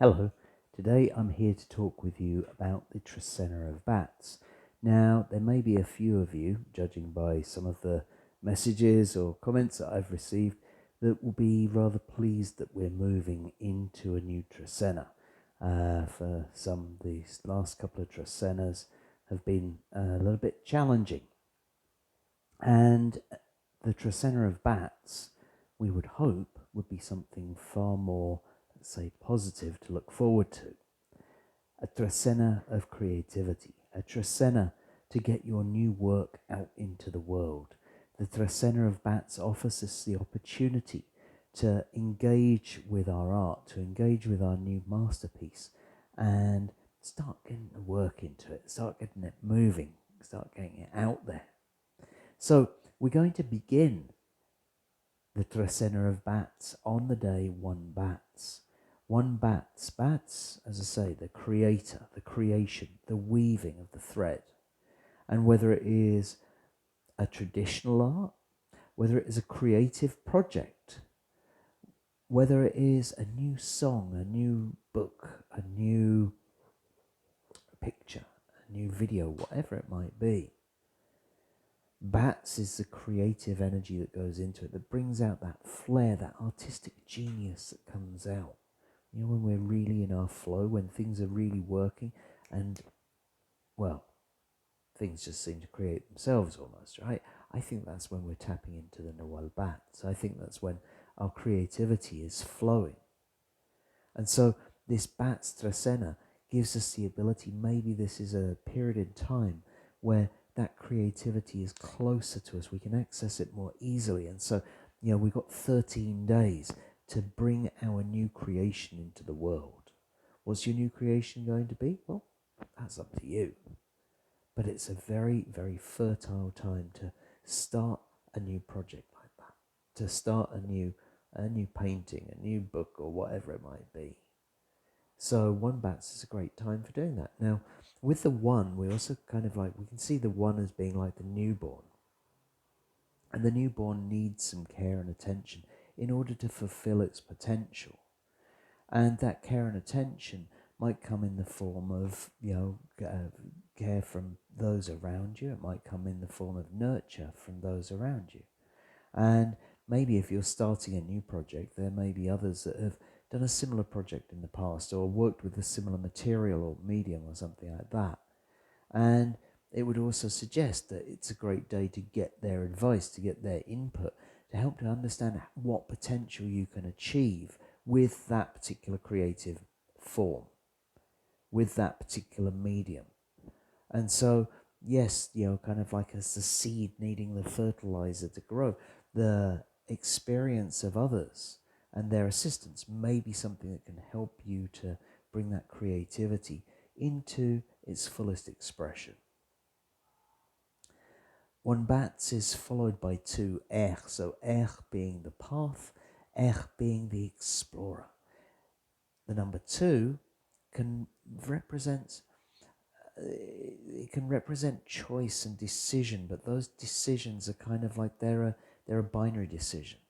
Hello, today I'm here to talk with you about the Trecena of B'atz. Now, there may be a few of you, judging by some of the messages or comments that I've received, that will be rather pleased that we're moving into a new Trecena. For some, these last couple of Trecenas have been a little bit challenging. And the Trecena of B'atz, we would hope, would be something far more, let's say, positive to look forward to. A Trecena of creativity, a Trecena to get your new work out into the world. The Trecena of B'atz offers us the opportunity to engage with our art, to engage with our new masterpiece, and start getting the work into it, start getting it moving, start getting it out there. So we're going to begin the Trecena of B'atz on the day one B'atz. One B'atz. B'atz, as I say, the creator, the creation, the weaving of the thread. And whether it is a traditional art, whether it is a creative project, whether it is a new song, a new book, a new picture, a new video, whatever it might be, B'atz is the creative energy that goes into it, that brings out that flair, that artistic genius that comes out. You know, when we're really in our flow, when things are really working, and, well, things just seem to create themselves almost, right? I think that's when we're tapping into the Nawal B'atz. I think that's when our creativity is flowing. And so this B'atz Trecena gives us the ability, maybe this is a period in time where that creativity is closer to us. We can access it more easily. And so, we've got 13 days to bring our new creation into the world. What's your new creation going to be? Well, that's up to you. But it's a very, very fertile time to start a new project like that, to start a new painting, a new book, or whatever it might be. So one B'atz is a great time for doing that. Now, with the one, we also we can see the one as being like the newborn. And the newborn needs some care and attention in order to fulfill its potential. And that care and attention might come in the form of, care from those around you. It might come in the form of nurture from those around you. And maybe if you're starting a new project, there may be others that have done a similar project in the past or worked with a similar material or medium or something like that. And it would also suggest that it's a great day to get their advice, to get their input, to help to understand what potential you can achieve with that particular creative form, with that particular medium. And so, yes, kind of like as the seed needing the fertilizer to grow, the experience of others and their assistance may be something that can help you to bring that creativity into its fullest expression. One B'atz is followed by two so being the path, being the explorer. The number two can represent it can represent choice and decision, but those decisions are kind of like they're a binary decision.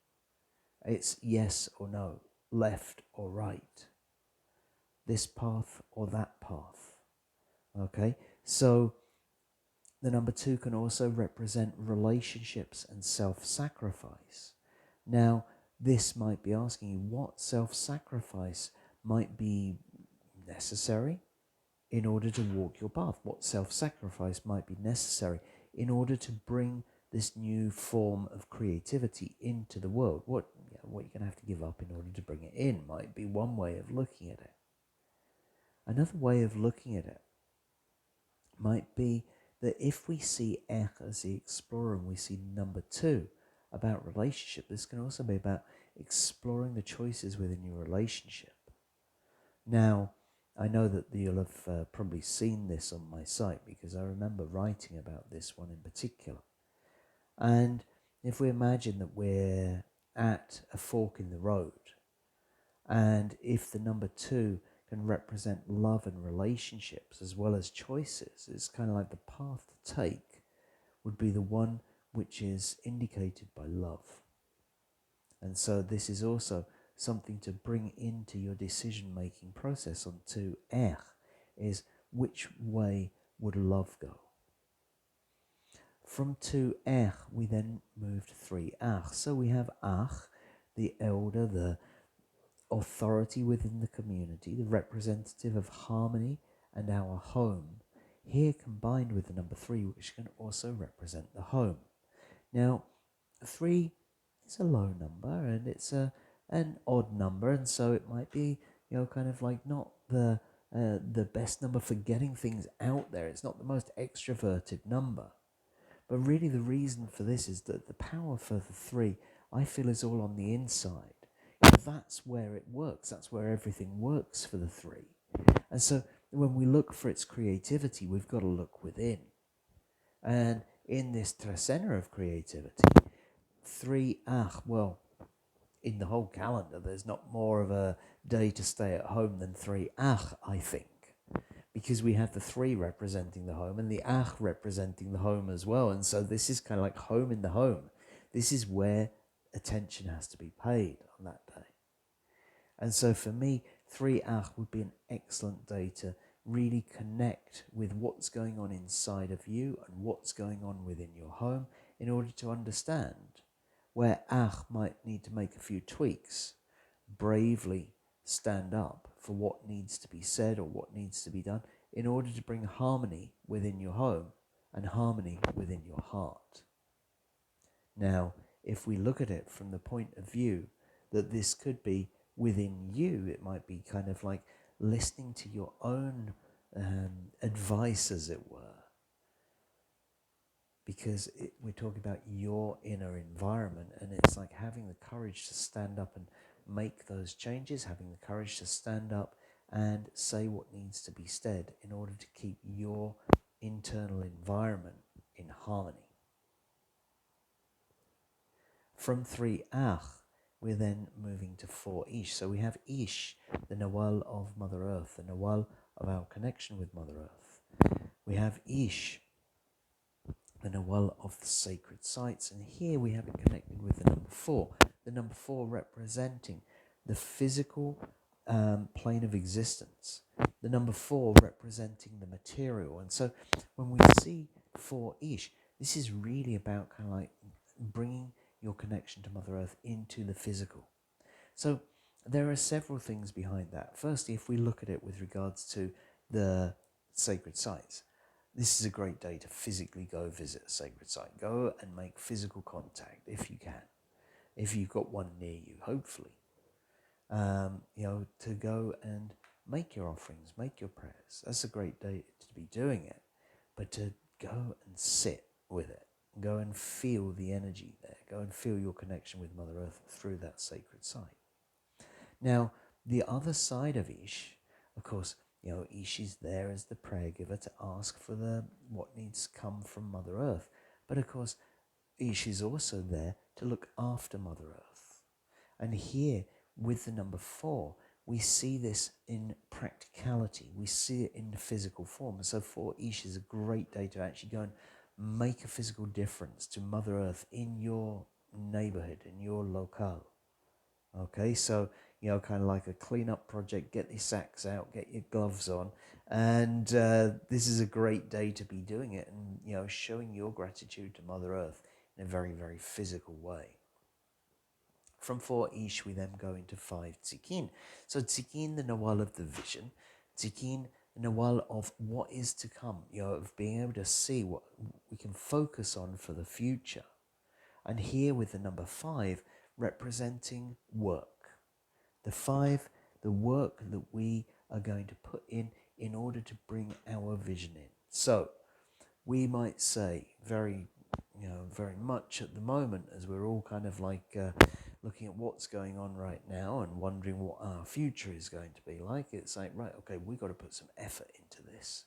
It's yes or no, left or right, this path or that path. Okay, so the number two can also represent relationships and self-sacrifice. Now, this might be asking you what self-sacrifice might be necessary in order to walk your path, what self-sacrifice might be necessary in order to bring this new form of creativity into the world. What you're going to have to give up in order to bring it in might be one way of looking at it. Another way of looking at it might be that if we see as the explorer and we see number two about relationship, this can also be about exploring the choices within your relationship. Now, I know that you'll have probably seen this on my site because I remember writing about this one in particular. And if we imagine that we're at a fork in the road, and if the number two can represent love and relationships as well as choices, it's kind of like the path to take would be the one which is indicated by love. And so this is also something to bring into your decision-making process on 2 is which way would love go? From 2 we then move to 3 So we have the elder, the authority within the community, the representative of harmony and our home, here combined with the number 3, which can also represent the home. Now, 3 is a low number and it's an odd number, and so it might be, kind of like not the best number for getting things out there. It's not the most extroverted number. But really the reason for this is that the power for the 3, I feel, is all on the inside. That's where it works. That's where everything works for the 3. And so when we look for its creativity, we've got to look within. And in this Trecena of creativity, 3 well, in the whole calendar, there's not more of a day to stay at home than 3 I think. Because we have the 3 representing the home and the representing the home as well. And so this is kind of like home in the home. This is where attention has to be paid on that day. And so for me, 3 would be an excellent day to really connect with what's going on inside of you and what's going on within your home in order to understand where might need to make a few tweaks, bravely stand up for what needs to be said or what needs to be done in order to bring harmony within your home and harmony within your heart. Now, if we look at it from the point of view that this could be within you, it might be kind of like listening to your own advice, as it were, because we're talking about your inner environment, and it's like having the courage to stand up and make those changes, having the courage to stand up and say what needs to be said in order to keep your internal environment in harmony. From 3 we're then moving to 4 Ish. So we have Ish, the Nawal of Mother Earth, the Nawal of our connection with Mother Earth. We have Ish, the Nawal of the sacred sites, and here we have it connected with the number 4. The number 4 representing the physical plane of existence. The number 4 representing the material. And so when we see 4 Ish, this is really about kind of like bringing your connection to Mother Earth into the physical. So there are several things behind that. Firstly, if we look at it with regards to the sacred sites, this is a great day to physically go visit a sacred site. Go and make physical contact if you can. If you've got one near you, hopefully. To go and make your offerings, make your prayers. That's a great day to be doing it. But to go and sit with it. Go and feel the energy there. Go and feel your connection with Mother Earth through that sacred site. Now, the other side of Ish, of course, Ish is there as the prayer giver to ask for what needs to come from Mother Earth. But of course, Ish is also there to look after Mother Earth. And here, with the number 4, we see this in practicality. We see it in the physical form. So 4 Ish is a great day to actually go and make a physical difference to Mother Earth in your neighborhood, in your locale. Okay, so, kind of like a cleanup project, get your sacks out, get your gloves on, and this is a great day to be doing it and, showing your gratitude to Mother Earth in a very, very physical way. From 4 Ish, we then go into 5 Tz'ikin. So Tz'ikin, the Nawal of the vision, Tz'ikin, the Nawal of what is to come, of being able to see what we can focus on for the future. And here with the number 5, representing work. The 5, the work that we are going to put in order to bring our vision in. So we might say very much at the moment, as we're all kind of like looking at what's going on right now and wondering what our future is going to be like, it's like, right, okay, we got to put some effort into this.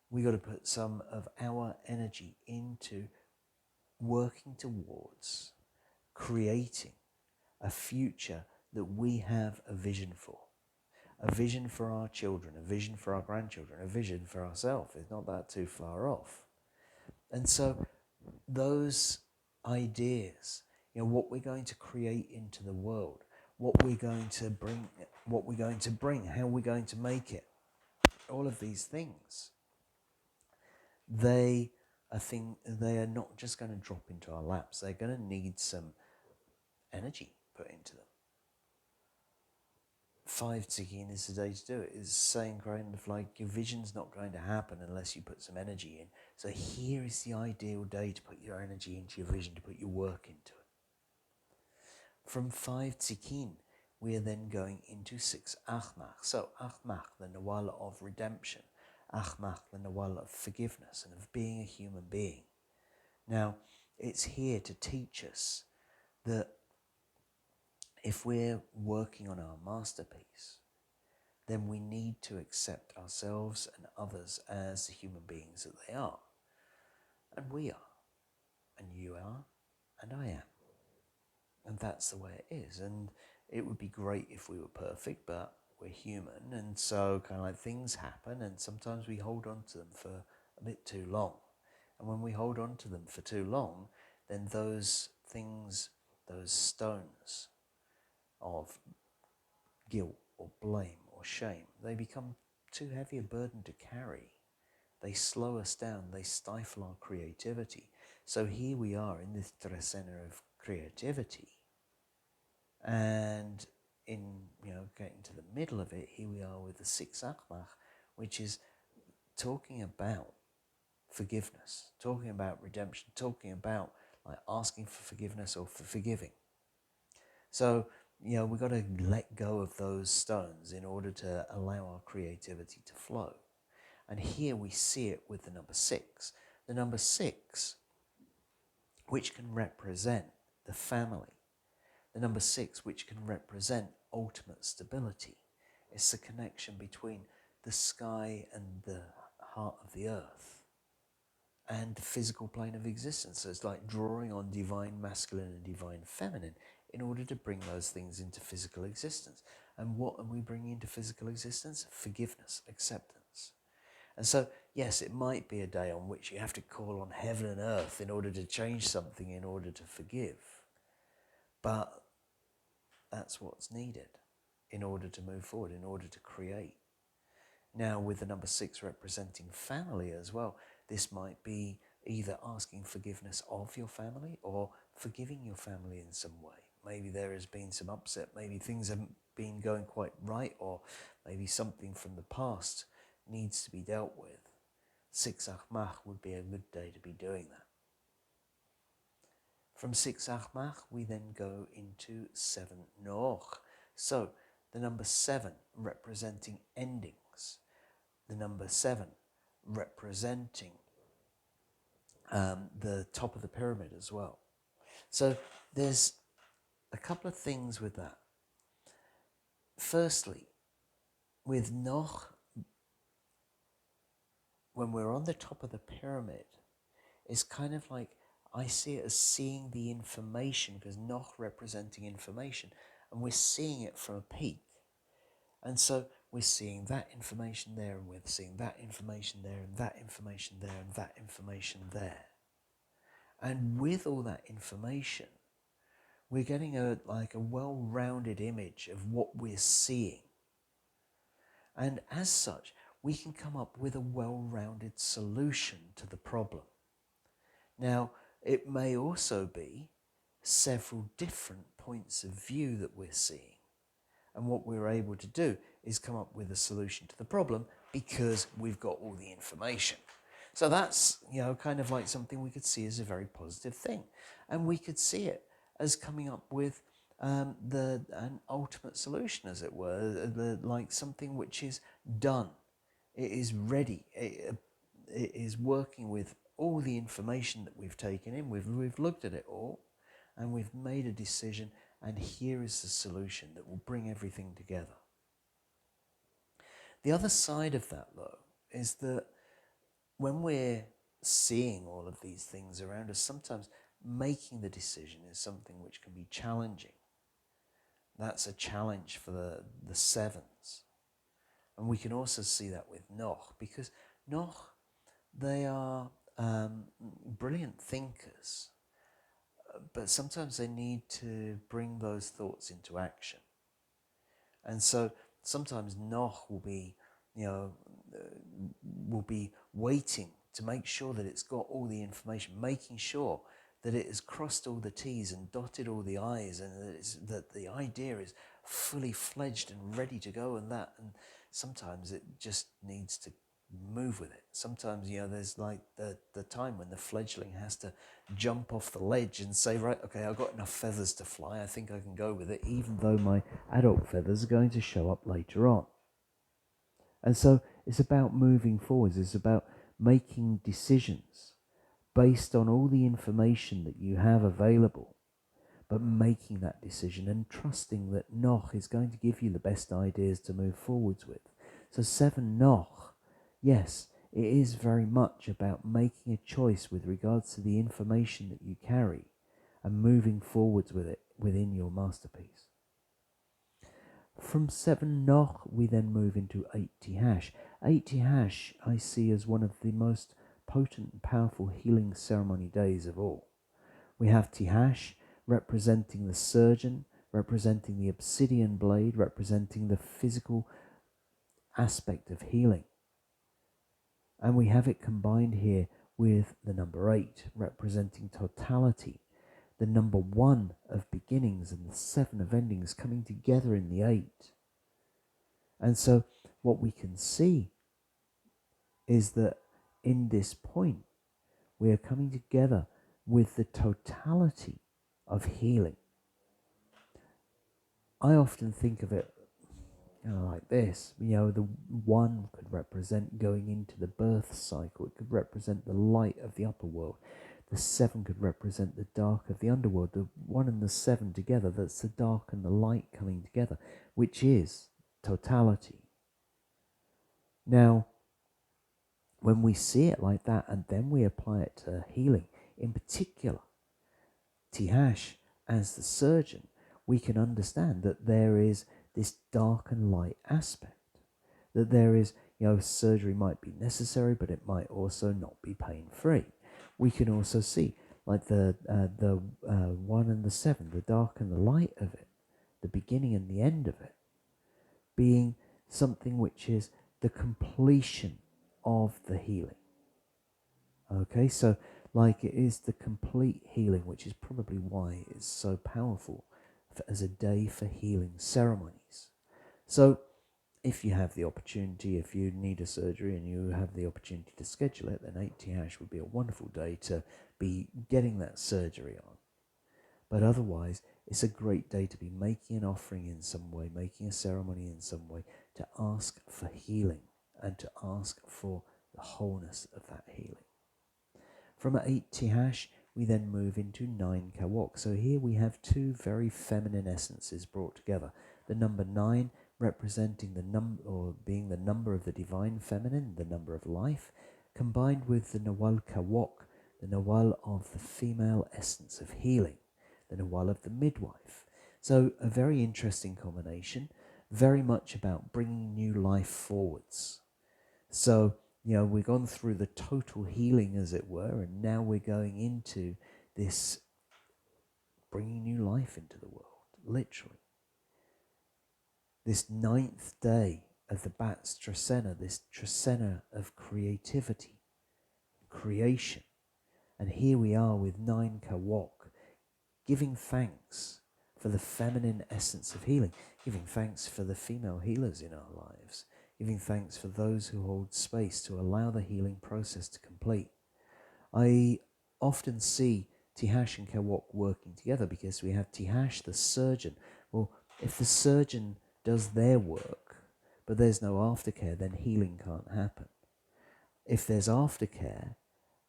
We got to put some of our energy into working towards creating a future that we have a vision for. A vision for our children, a vision for our grandchildren, a vision for ourselves. It's not that too far off. And so those ideas, what we're going to create into the world, what we're going to bring, how we're going to make it. All of these things, they are not just going to drop into our laps. They're going to need some energy put into them. 5 Tz'ikin is the day to do it. It's saying kind of like your vision's not going to happen unless you put some energy in. So here is the ideal day to put your energy into your vision, to put your work into it. From 5 Tz'ikin, we are then going into 6 Ajmak. So Ajmak, the Nawala of redemption. Ajmak, the Nawala of forgiveness and of being a human being. Now, it's here to teach us that if we're working on our masterpiece, then we need to accept ourselves and others as the human beings that they are. And we are. And you are. And I am. And that's the way it is. And it would be great if we were perfect, but we're human. And so kind of like things happen, and sometimes we hold on to them for a bit too long. And when we hold on to them for too long, then those things, those stones of guilt or blame or shame, they become too heavy a burden to carry. They slow us down, they stifle our creativity. So here we are in this Trecena of creativity, and in getting to the middle of it, here we are with the 6 Ajmak, which is talking about forgiveness, talking about redemption, talking about like asking for forgiveness or for forgiving. So we've got to let go of those stones in order to allow our creativity to flow. And here we see it with the number 6. The number 6, which can represent the family. The number 6, which can represent ultimate stability. It's the connection between the sky and the heart of the earth and the physical plane of existence. So it's like drawing on divine masculine and divine feminine in order to bring those things into physical existence. And what are we bringing into physical existence? Forgiveness, acceptance. And so, yes, it might be a day on which you have to call on heaven and earth in order to change something, in order to forgive. But that's what's needed in order to move forward, in order to create. Now, with the number 6 representing family as well, this might be either asking forgiveness of your family or forgiving your family in some way. Maybe there has been some upset, maybe things haven't been going quite right, or maybe something from the past needs to be dealt with. 6 Ajmak would be a good day to be doing that. From 6 Ajmak, we then go into 7 Noch. So, the number 7 representing endings. The number 7 representing the top of the pyramid as well. So, there's a couple of things with that. Firstly, with Noch, when we're on the top of the pyramid, it's kind of like, I see it as seeing the information, because Noch representing information, and we're seeing it from a peak. And so we're seeing that information there, and we're seeing that information there, and that information there, and that information there. And with all that information, we're getting a well-rounded image of what we're seeing. And as such, we can come up with a well-rounded solution to the problem. Now, it may also be several different points of view that we're seeing. And what we're able to do is come up with a solution to the problem because we've got all the information. So that's, kind of like something we could see as a very positive thing. And we could see it as coming up with an ultimate solution, as it were, like something which is done. It is ready. It is working with all the information that we've taken in. We've looked at it all, and we've made a decision, and here is the solution that will bring everything together. The other side of that, though, is that when we're seeing all of these things around us, sometimes making the decision is something which can be challenging. That's a challenge for the sevens. And we can also see that with Noch, because Noch, they are brilliant thinkers, but sometimes they need to bring those thoughts into action. And so sometimes Noch will be, will be waiting to make sure that it's got all the information, making sure that it has crossed all the T's and dotted all the I's, and that the idea is fully fledged and ready to go, and sometimes it just needs to move with it. Sometimes, there's like the time when the fledgling has to jump off the ledge and say, right, okay, I've got enough feathers to fly, I think I can go with it, even though my adult feathers are going to show up later on. And so it's about moving forwards. It's about making decisions based on all the information that you have available, but making that decision and trusting that Noch is going to give you the best ideas to move forwards with. So 7 Noch, yes, it is very much about making a choice with regards to the information that you carry and moving forwards with it within your masterpiece. From 7 Noch, we then move into 8 Tijax. 8 Tijax I see as one of the most potent and powerful healing ceremony days of all. We have Tijax representing the surgeon, representing the obsidian blade, representing the physical aspect of healing. And we have it combined here with the number 8, representing totality, the number 1 of beginnings and the 7 of endings coming together in the 8. And so what we can see is that in this point, we are coming together with the totality of healing. I often think of it like this. The 1 could represent going into the birth cycle. It could represent the light of the upper world. The 7 could represent the dark of the underworld. The 1 and the 7 together, that's the dark and the light coming together, which is totality. Now, when we see it like that and then we apply it to healing, in particular, Tijax as the surgeon, we can understand that there is this dark and light aspect. That there is, surgery might be necessary, but it might also not be pain-free. We can also see, like the 1 and the 7, the dark and the light of it, the beginning and the end of it, being something which is the completion of the healing. Okay, so like it is the complete healing, which is probably why it's so powerful as a day for healing ceremonies. So if you have the opportunity, if you need a surgery and you have the opportunity to schedule it, then 8 Tijax would be a wonderful day to be getting that surgery on. But otherwise, it's a great day to be making an offering in some way, making a ceremony in some way, to ask for healing and to ask for the wholeness of that healing. From 8 Tijax, we then move into 9 Kawok. So here we have 2 very feminine essences brought together. The number 9 representing the number, or being the number of the divine feminine, the number of life, combined with the Nawal Kawok, the Nawal of the female essence of healing, the Nawal of the midwife. So a very interesting combination, very much about bringing new life forwards. So, we've gone through the total healing, as it were, and now we're going into this bringing new life into the world, literally. This 9th day of the B'atz Trecena, this Trecena of creativity, creation. And here we are with 9 Kawok, giving thanks for the feminine essence of healing, giving thanks for the female healers in our lives, giving thanks for those who hold space to allow the healing process to complete. I often see Tijax and Kawok working together because we have Tijax, the surgeon. Well, if the surgeon does their work, but there's no aftercare, then healing can't happen. If there's aftercare,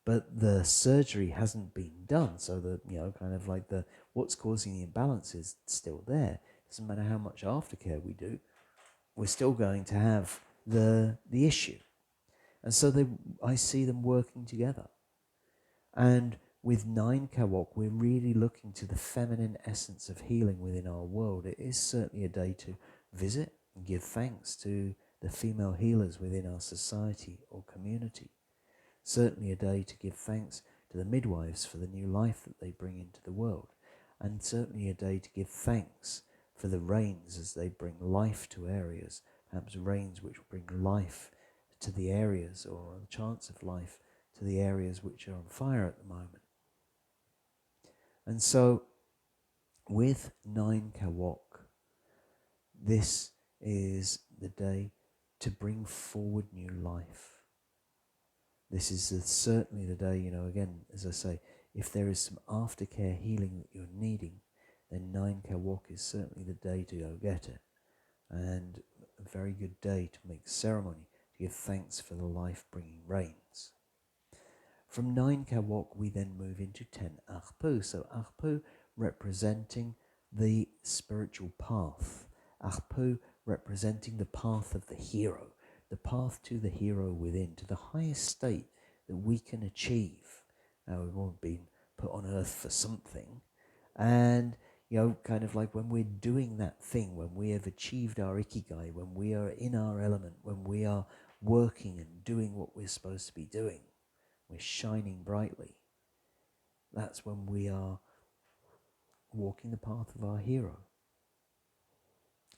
but the surgery hasn't been done, so the kind of like the what's causing the imbalance is still there. Doesn't matter how much aftercare we do, we're still going to have the issue. And so I see them working together. And with 9 Kawok, we're really looking to the feminine essence of healing within our world. It is certainly a day to visit and give thanks to the female healers within our society or community. Certainly a day to give thanks to the midwives for the new life that they bring into the world. And certainly a day to give thanks for the rains as they bring life to areas, perhaps rains which bring life to the areas, or a chance of life to the areas which are on fire at the moment. And so with 9 Kawok, this is the day to bring forward new life. This is certainly the day, again, as I say, if there is some aftercare healing that you're needing, then 9 Kawok is certainly the day to go get it. And a very good day to make ceremony, to give thanks for the life-bringing rains. From 9 Kawok, we then move into 10 Ajpu. So Ajpu representing the spiritual path. Ajpu representing the path of the hero, the path to the hero within, to the highest state that we can achieve. Now, we've all been put on earth for something, and kind of like when we're doing that thing, when we have achieved our ikigai, when we are in our element, when we are working and doing what we're supposed to be doing, we're shining brightly. That's when we are walking the path of our hero.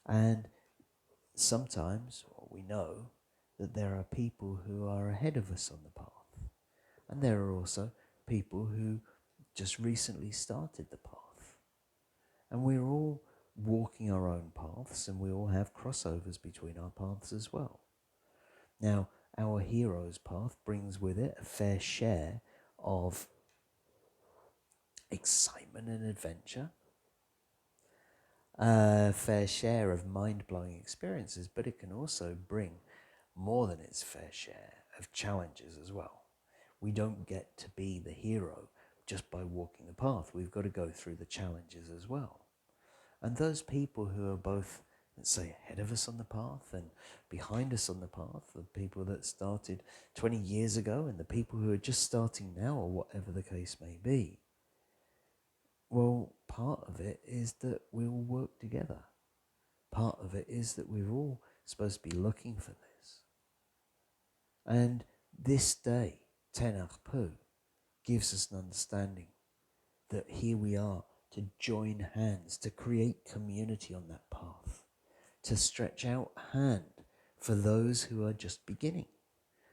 And sometimes we know that there are people who are ahead of us on the path. And there are also people who just recently started the path. And we're all walking our own paths, and we all have crossovers between our paths as well. Now, our hero's path brings with it a fair share of excitement and adventure, a fair share of mind-blowing experiences, but it can also bring more than its fair share of challenges as well. We don't get to be the hero just by walking the path. We've got to go through the challenges as well. And those people who are both, let's say, ahead of us on the path and behind us on the path, the people that started 20 years ago and the people who are just starting now, or whatever the case may be, well, part of it is that we all work together. Part of it is that we're all supposed to be looking for this. And this day, 10 Ajpu, gives us an understanding that here we are to join hands, to create community on that path, to stretch out a hand for those who are just beginning,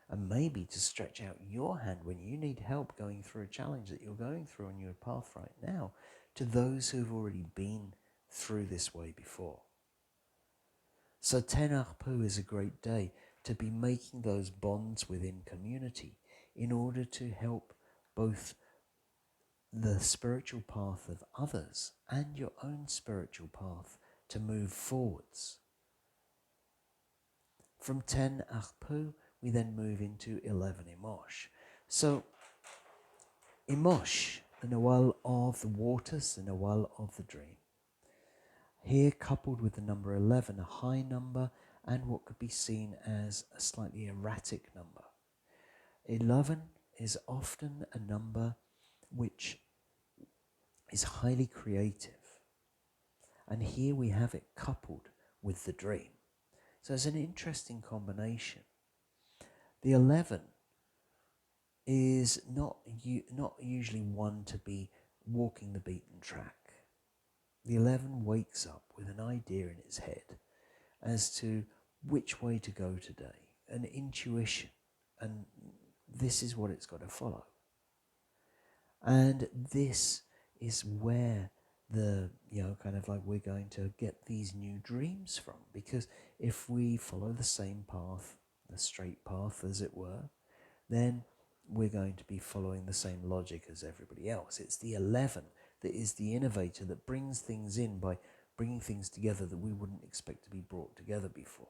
and maybe to stretch out your hand when you need help going through a challenge that you're going through on your path right now, to those who've already been through this way before. So 10 Ajpu is a great day to be making those bonds within community in order to help both the spiritual path of others and your own spiritual path to move forwards. From 10 Ajpu, we then move into 11 Imox. So Imox, the Nawal of the waters, the Nawal of the dream. Here, coupled with the number 11, a high number and what could be seen as a slightly erratic number. 11 is often a number which is highly creative. And here we have it coupled with the dream. So it's an interesting combination. The 11 is not usually one to be walking the beaten track. The 11 wakes up with an idea in its head as to which way to go today, an intuition, and this is what it's got to follow. And this is where the, kind of like we're going to get these new dreams from, because if we follow the same path, the straight path as it were, then we're going to be following the same logic as everybody else. It's the 11 that is the innovator, that brings things in by bringing things together that we wouldn't expect to be brought together before.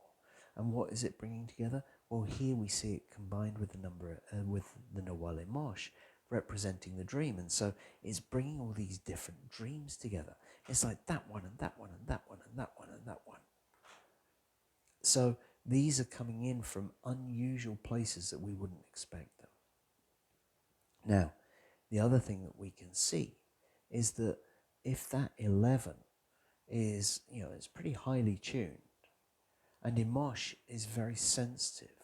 And what is it bringing together? Well, here we see it combined with the number, with the Nawal Imox, representing the dream. And so it's bringing all these different dreams together. It's like that one and that one and that one and that one and that one. So these are coming in from unusual places that we wouldn't expect them. Now, the other thing that we can see is that if that 11 is, it's pretty highly tuned, and Imox is very sensitive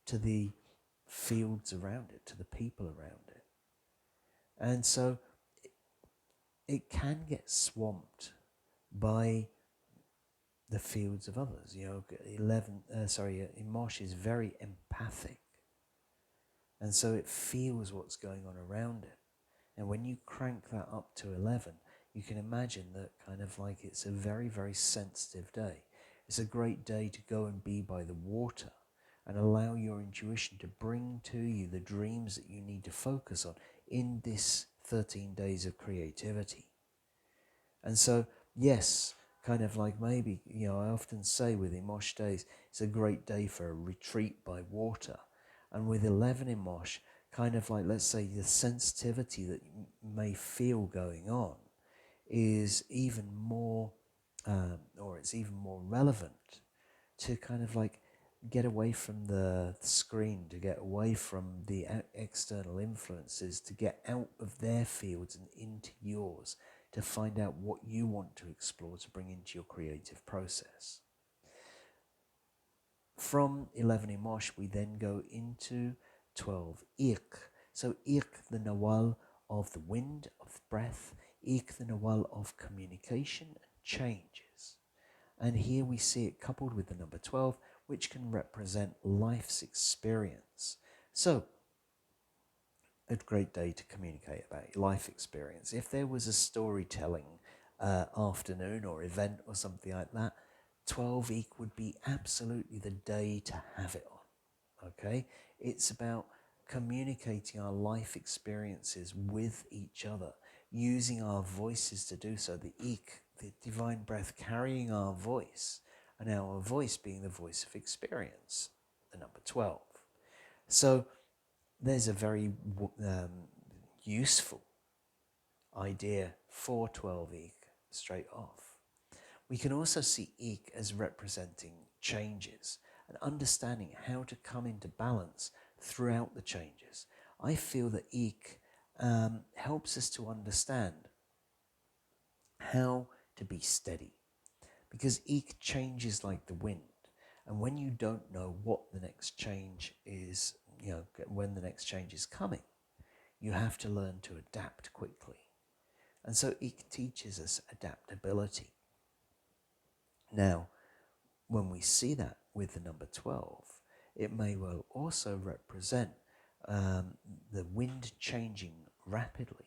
to the fields around it, to the people around it. And so it can get swamped by the fields of others. 11, Imox is very empathic, and so it feels what's going on around it. And when you crank that up to 11, you can imagine that kind of like it's a very, very sensitive day. It's a great day to go and be by the water and allow your intuition to bring to you the dreams that you need to focus on in this 13 days of creativity. And so, yes, kind of like maybe, I often say with Imox days, it's a great day for a retreat by water. And with 11 Imox, kind of like, let's say, the sensitivity that you may feel going on is even more, or it's even more relevant to kind of like get away from the screen, to get away from the external influences, to get out of their fields and into yours, to find out what you want to explore, to bring into your creative process. From 11 Imox, we then go into 12 Ik. So Ik, the Nawal of the wind, of the breath, Ik, the Nawal of communication and changes. And here we see it coupled with the number 12, which can represent life's experience. So, a great day to communicate about your life experience. If there was a storytelling afternoon or event or something like that, 12 Ik would be absolutely the day to have it on. Okay? It's about communicating our life experiences with each other, using our voices to do so. The Ik, the divine breath, carrying our voice, and our voice being the voice of experience, the number 12. So there's a very useful idea for 12 Ik straight off. We can also see Ik as representing changes and understanding how to come into balance throughout the changes. I feel that Ik helps us to understand how to be steady, because Ik changes like the wind. And when you don't know what the next change is, when the next change is coming, you have to learn to adapt quickly. And so Ik teaches us adaptability. Now, when we see that with the number 12, it may well also represent the wind changing rapidly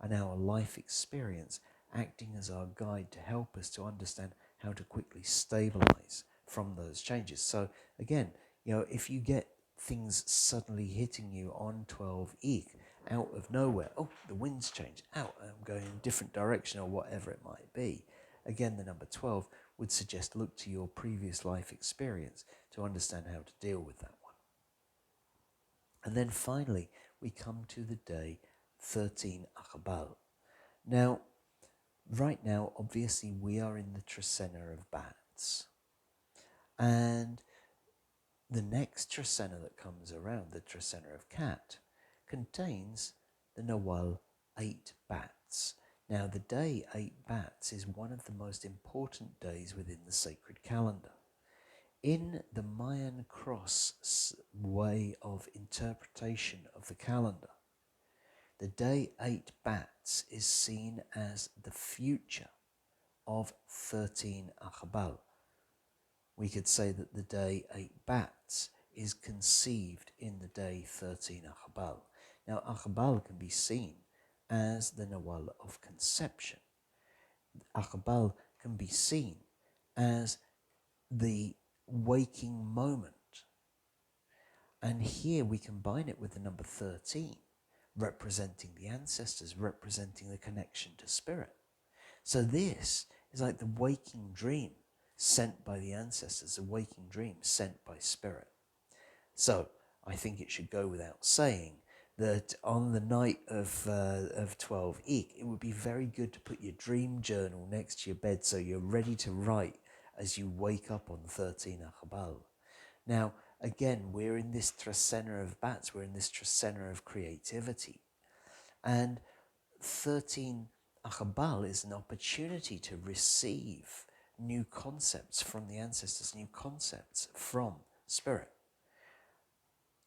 and our life experience acting as our guide to help us to understand how to quickly stabilize from those changes. So again, if you get things suddenly hitting you on 12 Ik out of nowhere, oh, the wind's changed, out, I'm going in a different direction or whatever it might be. Again, the number 12 would suggest look to your previous life experience to understand how to deal with that one. And then finally, we come to the day 13 Aq'ab'al. Now, right now, obviously, we are in the Trecena of B'atz. And the next Trecena that comes around, the Trecena of Cat, contains the Nawal 8 B'atz. Now, the day 8 B'atz is one of the most important days within the sacred calendar. In the Mayan cross way of interpretation of the calendar, the day 8 B'atz is seen as the future of 13 Aq'ab'al. We could say that the day 8 B'atz is conceived in the day 13 Aq'ab'al. Now, Aq'ab'al can be seen as the Nawal of conception. Aq'ab'al can be seen as the waking moment. And here we combine it with the number 13, representing the ancestors, representing the connection to spirit. So this is like the waking dream sent by the ancestors, a waking dream sent by spirit. So I think it should go without saying that on the night of 12 Ik, it would be very good to put your dream journal next to your bed so you're ready to write as you wake up on 13 Aq'ab'al. Now, again, we're in this Trecena of B'atz, we're in this Trecena of creativity. And 13 Aq'ab'al is an opportunity to receive new concepts from the ancestors, new concepts from spirit.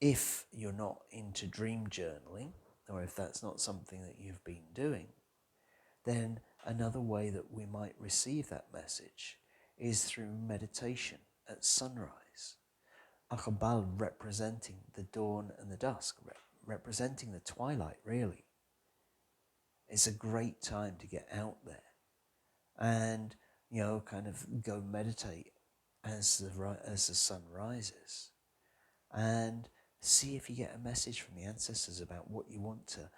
If you're not into dream journaling, or if that's not something that you've been doing, then another way that we might receive that message is through meditation at sunrise. Aq'ab'al representing the dawn and the dusk, representing the twilight, really. It's a great time to get out there and, kind of go meditate as the sun rises, and see if you get a message from the ancestors about what you want to,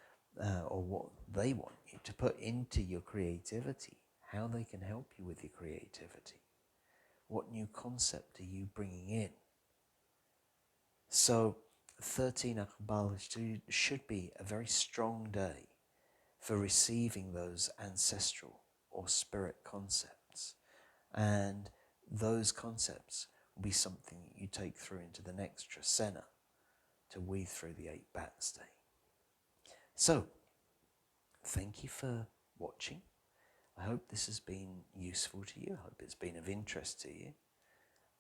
or what they want you to put into your creativity, how they can help you with your creativity. What new concept are you bringing in? So 13 Aq'ab'al should be a very strong day for receiving those ancestral or spirit concepts. And those concepts will be something that you take through into the next Trecena to weave through the 8 B'atz day. So, thank you for watching. I hope this has been useful to you. I hope it's been of interest to you.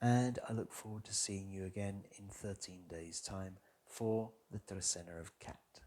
And I look forward to seeing you again in 13 days' time for the Trecena of Cat.